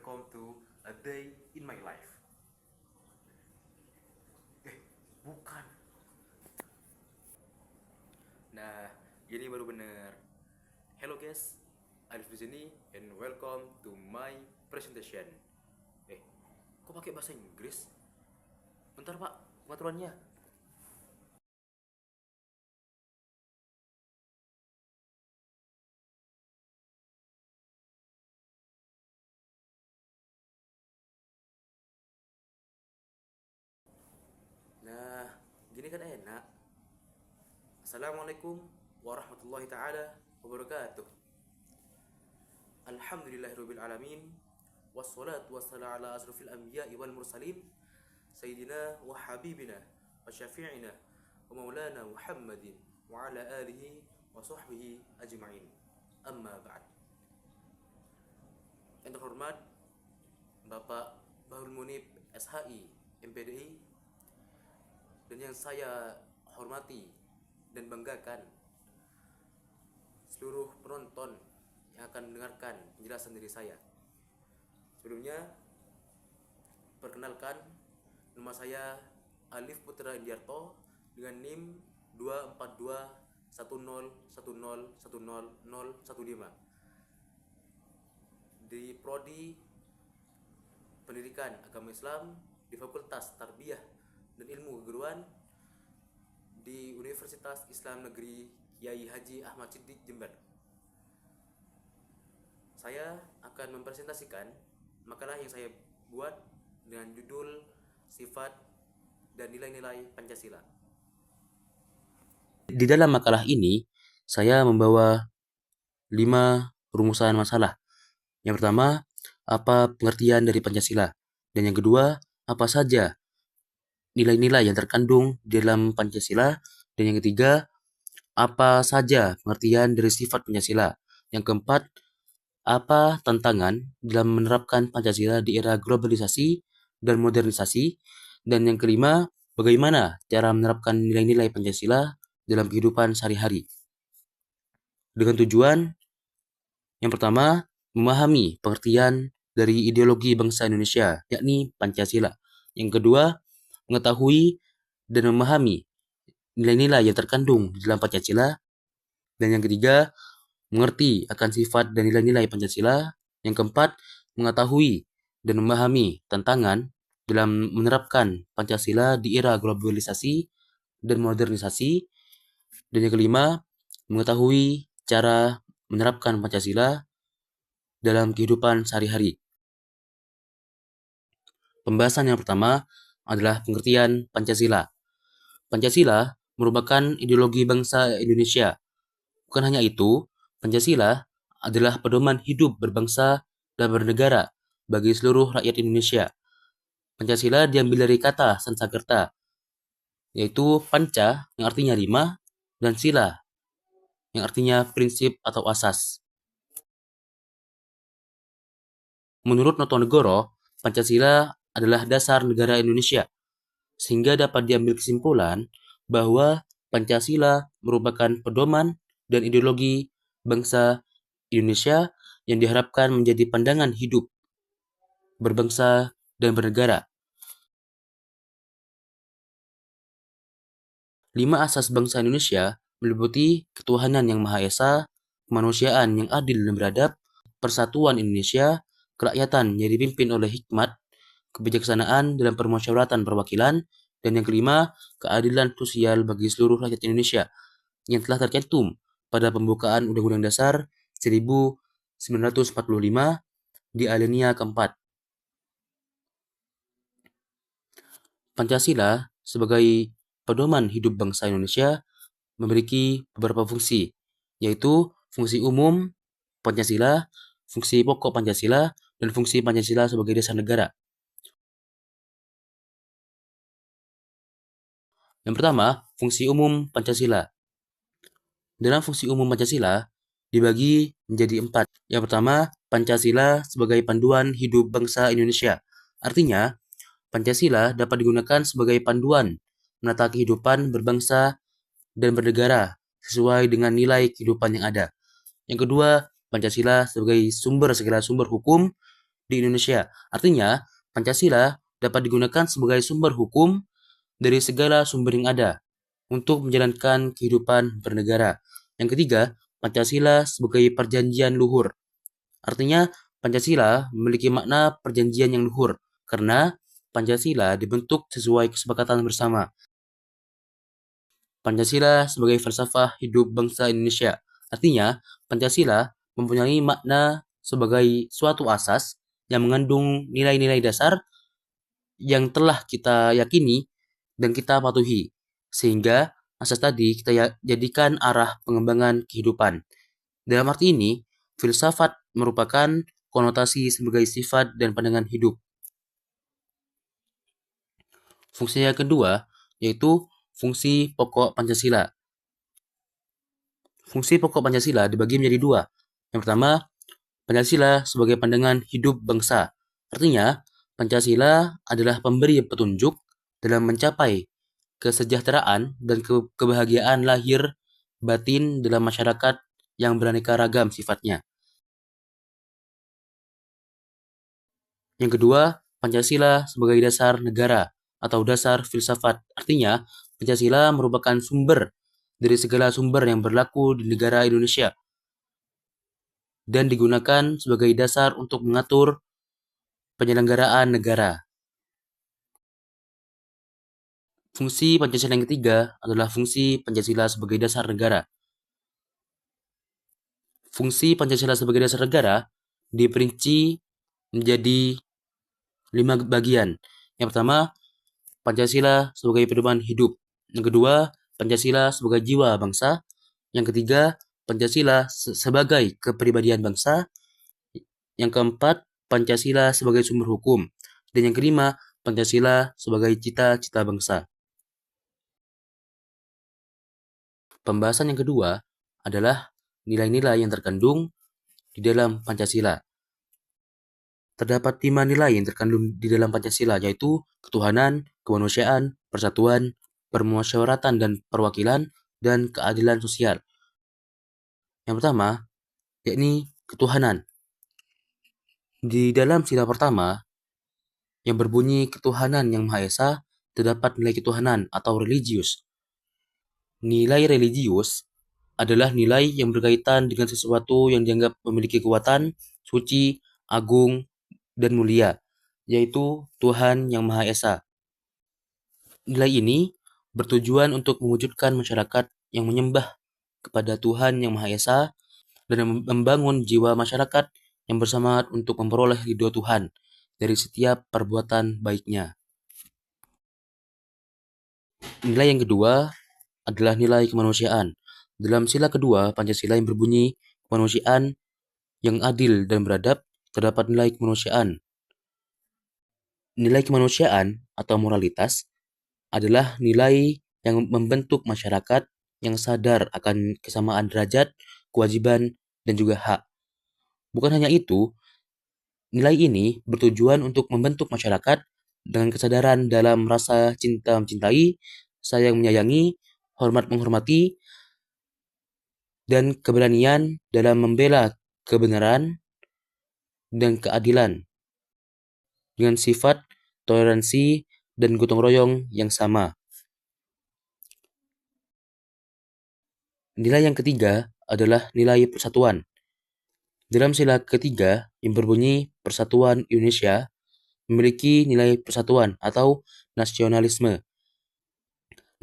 welcome to a day in my life. Bukan. Nah, ini baru bener. Hello guys, Alif di sini and welcome to my presentation. Kok pakai bahasa Inggris? Bentar Pak, pengaturannya. Nah, gini kan enak. Assalamualaikum warahmatullahi taala wabarakatuh. Alhamdulillahirabbil alamin. Wassalatu wassalamu ala asrofil anbiya'i wal mursalin Sayyidina wa habibina wa syafi'ina wa maulana Muhammadin wa ala alihi wa sahbihi ajma'in. Amma ba'd. Yang terhormat Bapak Bahrul Munib SHI MPDI, dan yang saya hormati dan banggakan seluruh penonton yang akan mendengarkan penjelasan dari saya. Sebelumnya, perkenalkan, nama saya Alif Putra Indiarto dengan NIM 24210101015 di Prodi Pendidikan Agama Islam di Fakultas Tarbiyah dan Ilmu Keguruan di Universitas Islam Negeri Kiai Haji Ahmad Siddiq Jember. Saya akan mempresentasikan makalah yang saya buat dengan judul Sifat dan Nilai-nilai Pancasila. Di dalam makalah ini, saya membawa 5 rumusan masalah. Yang pertama, apa pengertian dari Pancasila? Dan yang kedua, apa saja nilai-nilai yang terkandung di dalam Pancasila? Dan yang ketiga, apa saja pengertian dari sifat Pancasila? Yang keempat, apa tantangan dalam menerapkan Pancasila di era globalisasi dan modernisasi? Dan yang kelima, bagaimana cara menerapkan nilai-nilai Pancasila dalam kehidupan sehari-hari? Dengan tujuan, yang pertama, memahami pengertian dari ideologi bangsa Indonesia, yakni Pancasila. Yang kedua, mengetahui dan memahami nilai-nilai yang terkandung di dalam Pancasila. Dan yang ketiga, mengerti akan sifat dan nilai-nilai Pancasila. Yang keempat, mengetahui dan memahami tantangan dalam menerapkan Pancasila di era globalisasi dan modernisasi. Dan yang kelima, mengetahui cara menerapkan Pancasila dalam kehidupan sehari-hari. Pembahasan yang pertama adalah pengertian Pancasila. Pancasila merupakan ideologi bangsa Indonesia. Bukan hanya itu, Pancasila adalah pedoman hidup berbangsa dan bernegara bagi seluruh rakyat Indonesia. Pancasila diambil dari kata Sanskerta, yaitu panca yang artinya 5 dan sila yang artinya prinsip atau asas. Menurut Notonegoro, Pancasila adalah dasar negara Indonesia, sehingga dapat diambil kesimpulan bahwa Pancasila merupakan pedoman dan ideologi bangsa Indonesia yang diharapkan menjadi pandangan hidup berbangsa dan bernegara. 5 asas bangsa Indonesia meliputi ketuhanan yang Maha Esa, kemanusiaan yang adil dan beradab, persatuan Indonesia, kerakyatan yang dipimpin oleh hikmat, kebijaksanaan dalam permusyawaratan perwakilan, dan yang kelima, keadilan sosial bagi seluruh rakyat Indonesia yang telah tercantum pada pembukaan Undang-Undang Dasar 1945 di alinea keempat. Pancasila sebagai pedoman hidup bangsa Indonesia memiliki beberapa fungsi, yaitu fungsi umum Pancasila, fungsi pokok Pancasila, dan fungsi Pancasila sebagai dasar negara. Yang pertama, fungsi umum Pancasila. Dalam fungsi umum Pancasila dibagi menjadi 4. Yang pertama, Pancasila sebagai panduan hidup bangsa Indonesia. Artinya, Pancasila dapat digunakan sebagai panduan menata kehidupan berbangsa dan bernegara sesuai dengan nilai kehidupan yang ada. Yang kedua, Pancasila sebagai sumber segala sumber hukum di Indonesia. Artinya, Pancasila dapat digunakan sebagai sumber hukum dari segala sumber yang ada untuk menjalankan kehidupan bernegara. Yang ketiga, Pancasila sebagai perjanjian luhur. Artinya, Pancasila memiliki makna perjanjian yang luhur karena Pancasila dibentuk sesuai kesepakatan bersama. Pancasila sebagai falsafah hidup bangsa Indonesia. Artinya, Pancasila mempunyai makna sebagai suatu asas yang mengandung nilai-nilai dasar yang telah kita yakini dan kita patuhi. Sehingga asas tadi kita jadikan arah pengembangan kehidupan. Dalam arti ini, filsafat merupakan konotasi sebagai sifat dan pandangan hidup. Fungsi yang kedua yaitu fungsi pokok Pancasila. Fungsi pokok Pancasila dibagi menjadi dua. Yang pertama, Pancasila sebagai pandangan hidup bangsa. Artinya, Pancasila adalah pemberi petunjuk dalam mencapai kesejahteraan dan kebahagiaan lahir batin dalam masyarakat yang beraneka ragam sifatnya. Yang kedua, Pancasila sebagai dasar negara atau dasar filsafat. Artinya, Pancasila merupakan sumber dari segala sumber yang berlaku di negara Indonesia dan digunakan sebagai dasar untuk mengatur penyelenggaraan negara. Fungsi Pancasila yang ketiga adalah fungsi Pancasila sebagai dasar negara. Fungsi Pancasila sebagai dasar negara diperinci menjadi 5 bagian. Yang pertama, Pancasila sebagai pedoman hidup. Yang kedua, Pancasila sebagai jiwa bangsa. Yang ketiga, Pancasila sebagai kepribadian bangsa. Yang keempat, Pancasila sebagai sumber hukum. Dan yang kelima, Pancasila sebagai cita-cita bangsa. Pembahasan yang kedua adalah nilai-nilai yang terkandung di dalam Pancasila. Terdapat 5 nilai yang terkandung di dalam Pancasila, yaitu ketuhanan, kemanusiaan, persatuan, permusyawaratan dan perwakilan, dan keadilan sosial. Yang pertama, yakni ketuhanan. Di dalam sila pertama, yang berbunyi ketuhanan yang Maha Esa, terdapat nilai ketuhanan atau religius. Nilai religius adalah nilai yang berkaitan dengan sesuatu yang dianggap memiliki kekuatan, suci, agung, dan mulia, yaitu Tuhan yang Maha Esa. Nilai ini bertujuan untuk mewujudkan masyarakat yang menyembah kepada Tuhan yang Maha Esa dan membangun jiwa masyarakat yang bersemangat untuk memperoleh ridho Tuhan dari setiap perbuatan baiknya. Nilai yang kedua adalah nilai kemanusiaan. Dalam sila kedua Pancasila yang berbunyi kemanusiaan yang adil dan beradab, terdapat nilai kemanusiaan. Nilai kemanusiaan atau moralitas adalah nilai yang membentuk masyarakat yang sadar akan kesamaan derajat, kewajiban, dan juga hak. Bukan hanya itu, nilai ini bertujuan untuk membentuk masyarakat dengan kesadaran dalam rasa cinta mencintai, sayang menyayangi, hormat menghormati, dan keberanian dalam membela kebenaran dan keadilan dengan sifat toleransi dan gotong royong yang sama. Nilai yang ketiga adalah nilai persatuan. Dalam sila ketiga yang berbunyi Persatuan Indonesia memiliki nilai persatuan atau nasionalisme.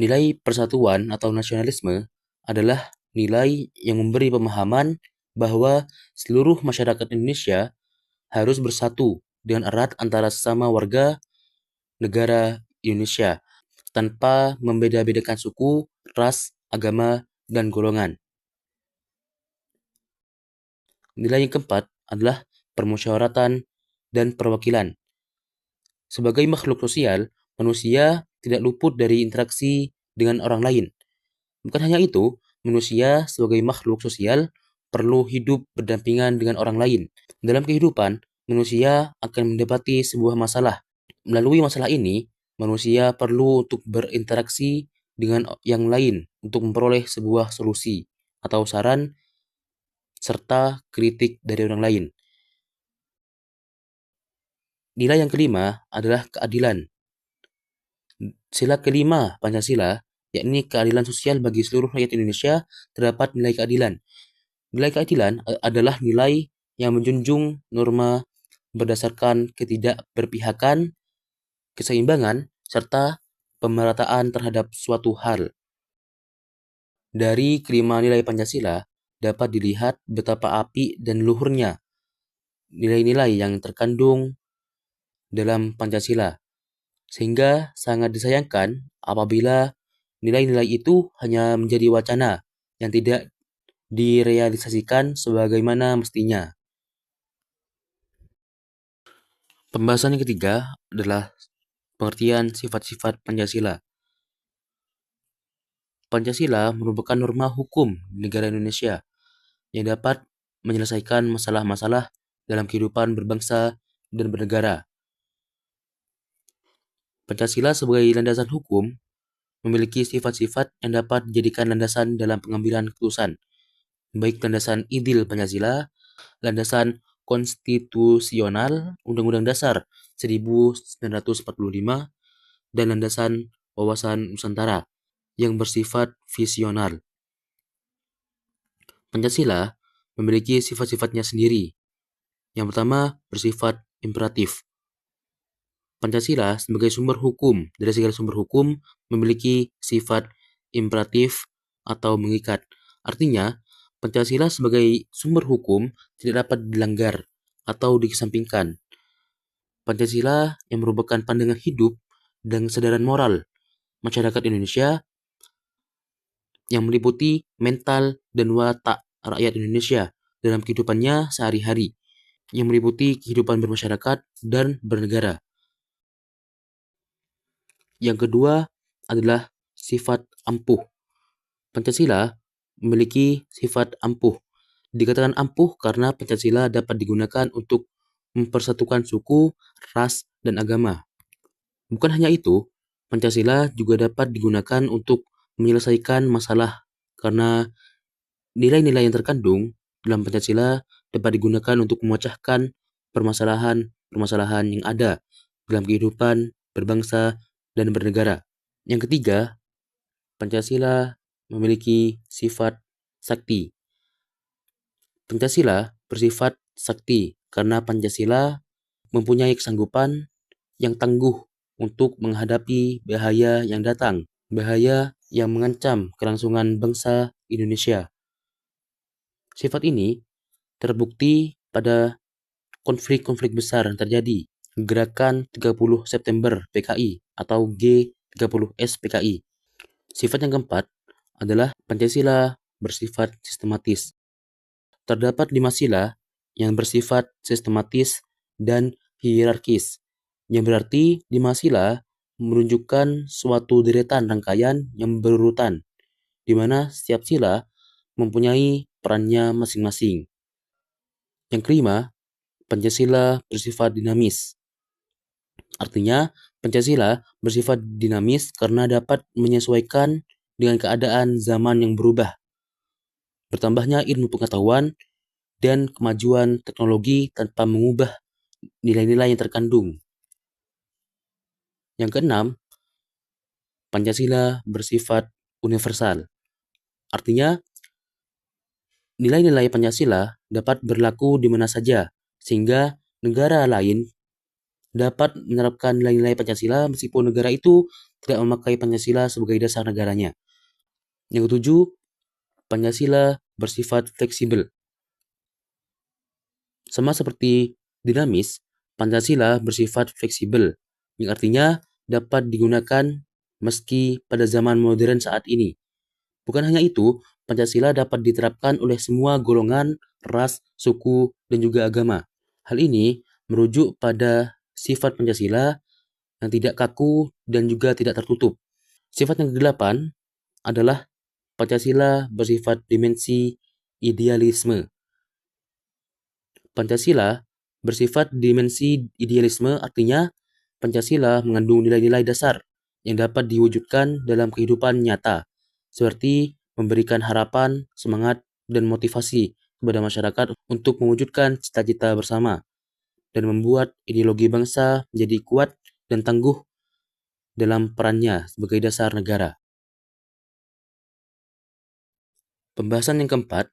Nilai persatuan atau nasionalisme adalah nilai yang memberi pemahaman bahwa seluruh masyarakat Indonesia harus bersatu dengan erat antara sesama warga negara Indonesia tanpa membeda-bedakan suku, ras, agama, dan golongan. Nilai yang keempat adalah permusyawaratan dan perwakilan. Sebagai makhluk sosial, manusia tidak luput dari interaksi dengan orang lain. Bukan hanya itu, manusia sebagai makhluk sosial perlu hidup berdampingan dengan orang lain. Dalam kehidupan, manusia akan mendapati sebuah masalah. Melalui masalah ini, manusia perlu untuk berinteraksi dengan yang lain untuk memperoleh sebuah solusi atau saran serta kritik dari orang lain. Nilai yang kelima adalah keadilan. Sila kelima Pancasila, yakni keadilan sosial bagi seluruh rakyat Indonesia, terdapat nilai keadilan. Nilai keadilan adalah nilai yang menjunjung norma berdasarkan ketidakberpihakan, keseimbangan, serta pemerataan terhadap suatu hal. Dari kelima nilai Pancasila dapat dilihat betapa api dan luhurnya nilai-nilai yang terkandung dalam Pancasila, sehingga sangat disayangkan apabila nilai-nilai itu hanya menjadi wacana yang tidak direalisasikan sebagaimana mestinya. Pembahasan yang ketiga adalah pengertian sifat-sifat Pancasila. Pancasila merupakan norma hukum di negara Indonesia yang dapat menyelesaikan masalah-masalah dalam kehidupan berbangsa dan bernegara. Pancasila sebagai landasan hukum memiliki sifat-sifat yang dapat dijadikan landasan dalam pengambilan keputusan, baik landasan idil Pancasila, landasan konstitusional Undang-Undang Dasar 1945, dan landasan wawasan Nusantara yang bersifat visional. Pancasila memiliki sifat-sifatnya sendiri. Yang pertama, bersifat imperatif. Pancasila sebagai sumber hukum dari segala sumber hukum memiliki sifat imperatif atau mengikat. Artinya, Pancasila sebagai sumber hukum tidak dapat dilanggar atau dikesampingkan. Pancasila yang merupakan pandangan hidup dan kesadaran moral masyarakat Indonesia yang meliputi mental dan watak rakyat Indonesia dalam kehidupannya sehari-hari, yang meliputi kehidupan bermasyarakat dan bernegara. Yang kedua adalah sifat ampuh. Pancasila memiliki sifat ampuh. Dikatakan ampuh karena Pancasila dapat digunakan untuk mempersatukan suku, ras, dan agama. Bukan hanya itu, Pancasila juga dapat digunakan untuk menyelesaikan masalah karena nilai-nilai yang terkandung dalam Pancasila dapat digunakan untuk memecahkan permasalahan-permasalahan yang ada dalam kehidupan berbangsa dan bernegara. Yang ketiga, Pancasila memiliki sifat sakti. Pancasila bersifat sakti karena Pancasila mempunyai kesanggupan yang tangguh untuk menghadapi bahaya yang datang, bahaya yang mengancam kelangsungan bangsa Indonesia. Sifat ini terbukti pada konflik-konflik besar yang terjadi, Gerakan 30 September PKI atau G30S PKI. Sifat yang keempat adalah Pancasila bersifat sistematis. Terdapat 5 sila yang bersifat sistematis dan hierarkis, yang berarti 5 sila menunjukkan suatu deretan rangkaian yang berurutan, di mana setiap sila mempunyai perannya masing-masing. Yang kelima, Pancasila bersifat dinamis. Artinya, Pancasila bersifat dinamis karena dapat menyesuaikan dengan keadaan zaman yang berubah. Bertambahnya ilmu pengetahuan dan kemajuan teknologi tanpa mengubah nilai-nilai yang terkandung. Yang keenam, Pancasila bersifat universal. Artinya, nilai-nilai Pancasila dapat berlaku di mana saja, sehingga negara lain dapat menerapkan nilai-nilai Pancasila meskipun negara itu tidak memakai Pancasila sebagai dasar negaranya. Yang ketujuh, Pancasila bersifat fleksibel. Sama seperti dinamis, Pancasila bersifat fleksibel, yang artinya dapat digunakan meski pada zaman modern saat ini. Bukan hanya itu, Pancasila dapat diterapkan oleh semua golongan, ras, suku, dan juga agama. Hal ini merujuk pada sifat Pancasila yang tidak kaku dan juga tidak tertutup. Sifat yang kedelapan adalah Pancasila bersifat dimensi idealisme. Pancasila bersifat dimensi idealisme artinya Pancasila mengandung nilai-nilai dasar yang dapat diwujudkan dalam kehidupan nyata, seperti memberikan harapan, semangat, dan motivasi kepada masyarakat untuk mewujudkan cita-cita bersama. dan membuat ideologi bangsa menjadi kuat dan tangguh dalam perannya sebagai dasar negara. Pembahasan yang keempat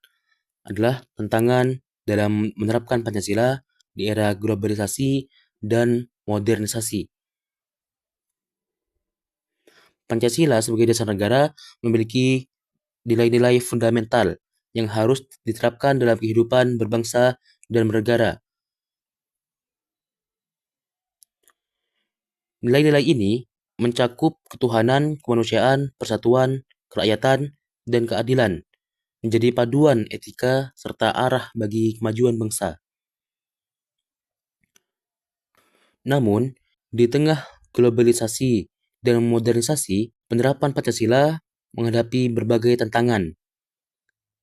adalah tantangan dalam menerapkan Pancasila di era globalisasi dan modernisasi. Pancasila sebagai dasar negara memiliki nilai-nilai fundamental yang harus diterapkan dalam kehidupan berbangsa dan bernegara. Nilai-nilai ini mencakup ketuhanan, kemanusiaan, persatuan, kerakyatan, dan keadilan, menjadi paduan etika serta arah bagi kemajuan bangsa. Namun, di tengah globalisasi dan modernisasi, penerapan Pancasila menghadapi berbagai tantangan.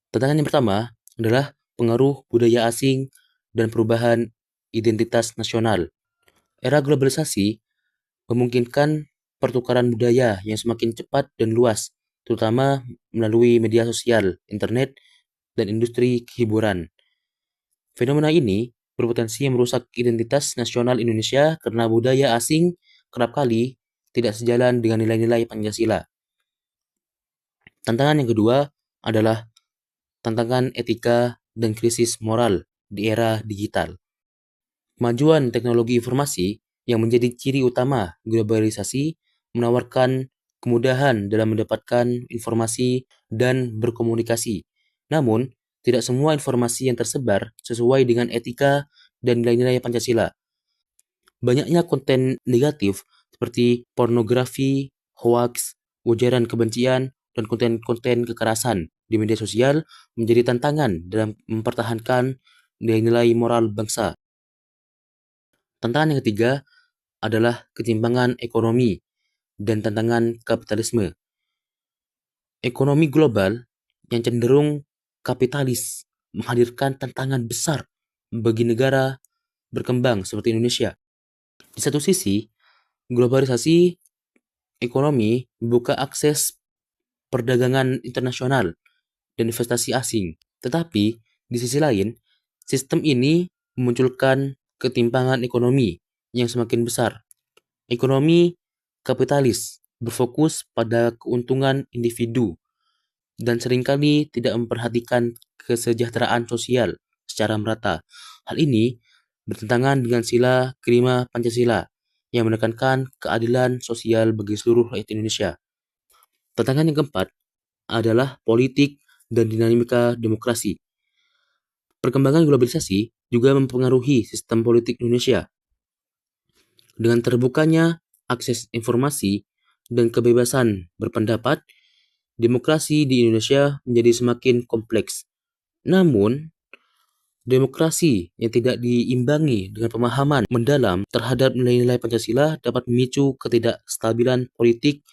Tantangan yang pertama adalah pengaruh budaya asing dan perubahan identitas nasional. Era globalisasi memungkinkan pertukaran budaya yang semakin cepat dan luas, terutama melalui media sosial, internet, dan industri hiburan. Fenomena ini berpotensi merusak identitas nasional Indonesia karena budaya asing kerap kali tidak sejalan dengan nilai-nilai Pancasila. Tantangan yang kedua adalah tantangan etika dan krisis moral di era digital. Kemajuan teknologi informasi yang menjadi ciri utama globalisasi menawarkan kemudahan dalam mendapatkan informasi dan berkomunikasi. Namun, tidak semua informasi yang tersebar sesuai dengan etika dan nilai-nilai Pancasila. Banyaknya konten negatif seperti pornografi, hoaks, ujaran kebencian, dan konten-konten kekerasan di media sosial menjadi tantangan dalam mempertahankan nilai-nilai moral bangsa. Tantangan yang ketiga adalah ketimpangan ekonomi dan tantangan kapitalisme. Ekonomi global yang cenderung kapitalis menghadirkan tantangan besar bagi negara berkembang seperti Indonesia. Di satu sisi, globalisasi ekonomi membuka akses perdagangan internasional dan investasi asing. Tetapi, di sisi lain, sistem ini memunculkan ketimpangan ekonomi yang semakin besar. Ekonomi kapitalis berfokus pada keuntungan individu dan seringkali tidak memperhatikan kesejahteraan sosial secara merata. Hal ini bertentangan dengan sila kelima Pancasila yang menekankan keadilan sosial bagi seluruh rakyat Indonesia. Tantangan yang keempat adalah politik dan dinamika demokrasi. Perkembangan globalisasi juga mempengaruhi sistem politik Indonesia. Dengan terbukanya akses informasi dan kebebasan berpendapat, demokrasi di Indonesia menjadi semakin kompleks. Namun, demokrasi yang tidak diimbangi dengan pemahaman mendalam terhadap nilai-nilai Pancasila dapat memicu ketidakstabilan politik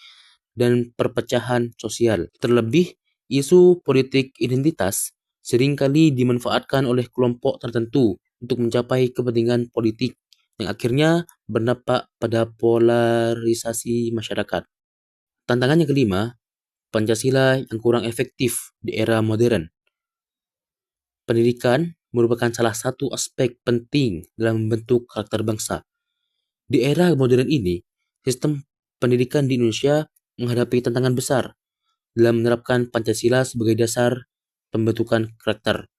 dan perpecahan sosial. Terlebih, isu politik identitas seringkali dimanfaatkan oleh kelompok tertentu untuk mencapai kepentingan politik yang akhirnya berdampak pada polarisasi masyarakat. Tantangan yang kelima, Pancasila yang kurang efektif di era modern. Pendidikan merupakan salah satu aspek penting dalam membentuk karakter bangsa. Di era modern ini, sistem pendidikan di Indonesia menghadapi tantangan besar dalam menerapkan Pancasila sebagai dasar pembentukan karakter.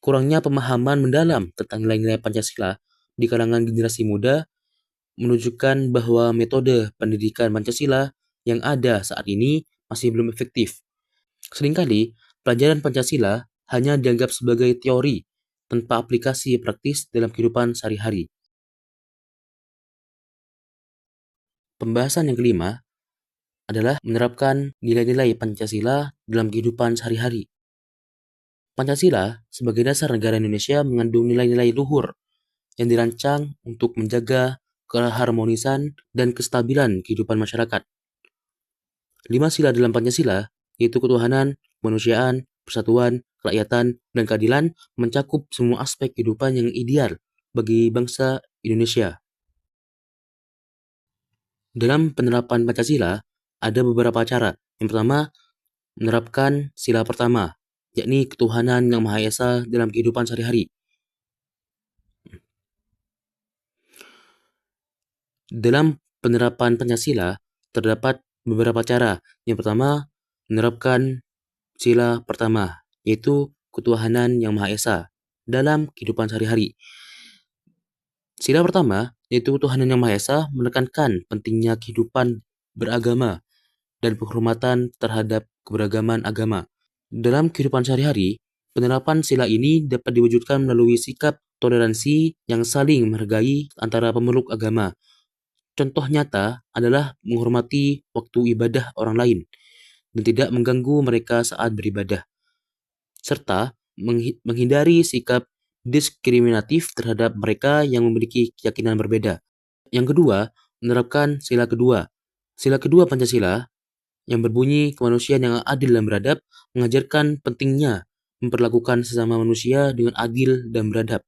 Kurangnya pemahaman mendalam tentang nilai-nilai Pancasila di kalangan generasi muda menunjukkan bahwa metode pendidikan Pancasila yang ada saat ini masih belum efektif. Seringkali, pelajaran Pancasila hanya dianggap sebagai teori tanpa aplikasi praktis dalam kehidupan sehari-hari. Pembahasan yang kelima adalah menerapkan nilai-nilai Pancasila dalam kehidupan sehari-hari. Pancasila sebagai dasar negara Indonesia mengandung nilai-nilai luhur yang dirancang untuk menjaga keharmonisan dan kestabilan kehidupan masyarakat. 5 sila dalam Pancasila, yaitu ketuhanan, kemanusiaan, persatuan, kerakyatan, dan keadilan, mencakup semua aspek kehidupan yang ideal bagi bangsa Indonesia. Dalam penerapan Pancasila, ada beberapa cara. Yang pertama, menerapkan sila pertama, yakni ketuhanan yang Maha Esa dalam kehidupan sehari-hari. Dalam penerapan Pancasila terdapat beberapa cara. Yang pertama, menerapkan sila pertama, yaitu ketuhanan yang Maha Esa dalam kehidupan sehari-hari. Sila pertama, yaitu ketuhanan yang Maha Esa, menekankan pentingnya kehidupan beragama dan penghormatan terhadap keberagaman agama. Dalam kehidupan sehari-hari, penerapan sila ini dapat diwujudkan melalui sikap toleransi yang saling menghargai antara pemeluk agama. Contoh nyata adalah menghormati waktu ibadah orang lain dan tidak mengganggu mereka saat beribadah, serta menghindari sikap diskriminatif terhadap mereka yang memiliki keyakinan berbeda. Yang kedua, menerapkan sila kedua. Sila kedua Pancasila yang berbunyi kemanusiaan yang adil dan beradab mengajarkan pentingnya memperlakukan sesama manusia dengan adil dan beradab.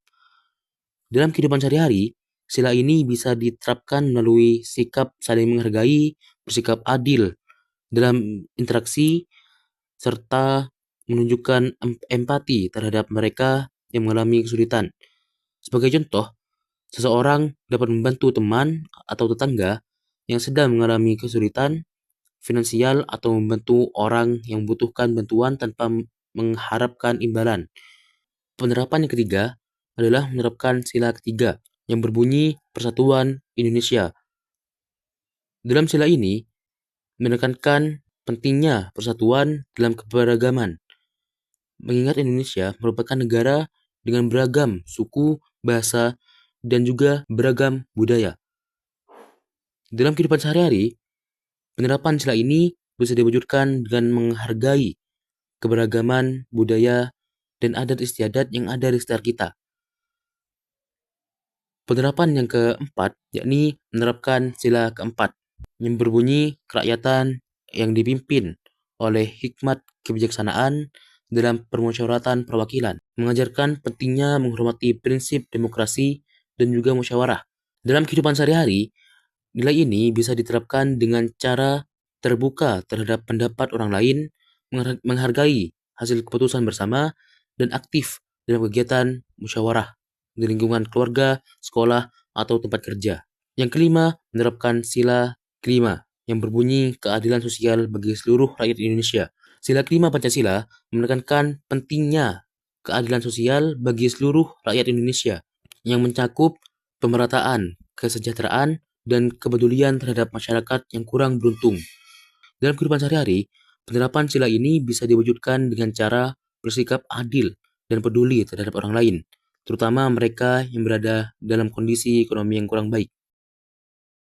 Dalam kehidupan sehari-hari, sila ini bisa diterapkan melalui sikap saling menghargai, bersikap adil dalam interaksi, serta menunjukkan empati terhadap mereka yang mengalami kesulitan. Sebagai contoh, seseorang dapat membantu teman atau tetangga yang sedang mengalami kesulitan finansial atau membantu orang yang membutuhkan bantuan tanpa mengharapkan imbalan. Penerapan yang ketiga adalah menerapkan sila ketiga yang berbunyi Persatuan Indonesia. Dalam sila ini menekankan pentingnya persatuan dalam keberagaman, mengingat Indonesia merupakan negara dengan beragam suku, bahasa, dan juga beragam budaya. Dalam kehidupan sehari-hari, penerapan sila ini bisa diwujudkan dengan menghargai keberagaman budaya dan adat istiadat yang ada di sekitar kita. Penerapan yang keempat, yakni menerapkan sila keempat, yang berbunyi kerakyatan yang dipimpin oleh hikmat kebijaksanaan dalam permusyawaratan perwakilan, mengajarkan pentingnya menghormati prinsip demokrasi dan juga musyawarah. Dalam kehidupan sehari-hari, nilai ini bisa diterapkan dengan cara terbuka terhadap pendapat orang lain, menghargai hasil keputusan bersama, dan aktif dalam kegiatan musyawarah di lingkungan keluarga, sekolah, atau tempat kerja. Yang kelima, menerapkan sila kelima yang berbunyi keadilan sosial bagi seluruh rakyat Indonesia. Sila kelima Pancasila menekankan pentingnya keadilan sosial bagi seluruh rakyat Indonesia yang mencakup pemerataan, kesejahteraan, dan kepedulian terhadap masyarakat yang kurang beruntung. Dalam kehidupan sehari-hari, penerapan sila ini bisa diwujudkan dengan cara bersikap adil dan peduli terhadap orang lain, terutama mereka yang berada dalam kondisi ekonomi yang kurang baik.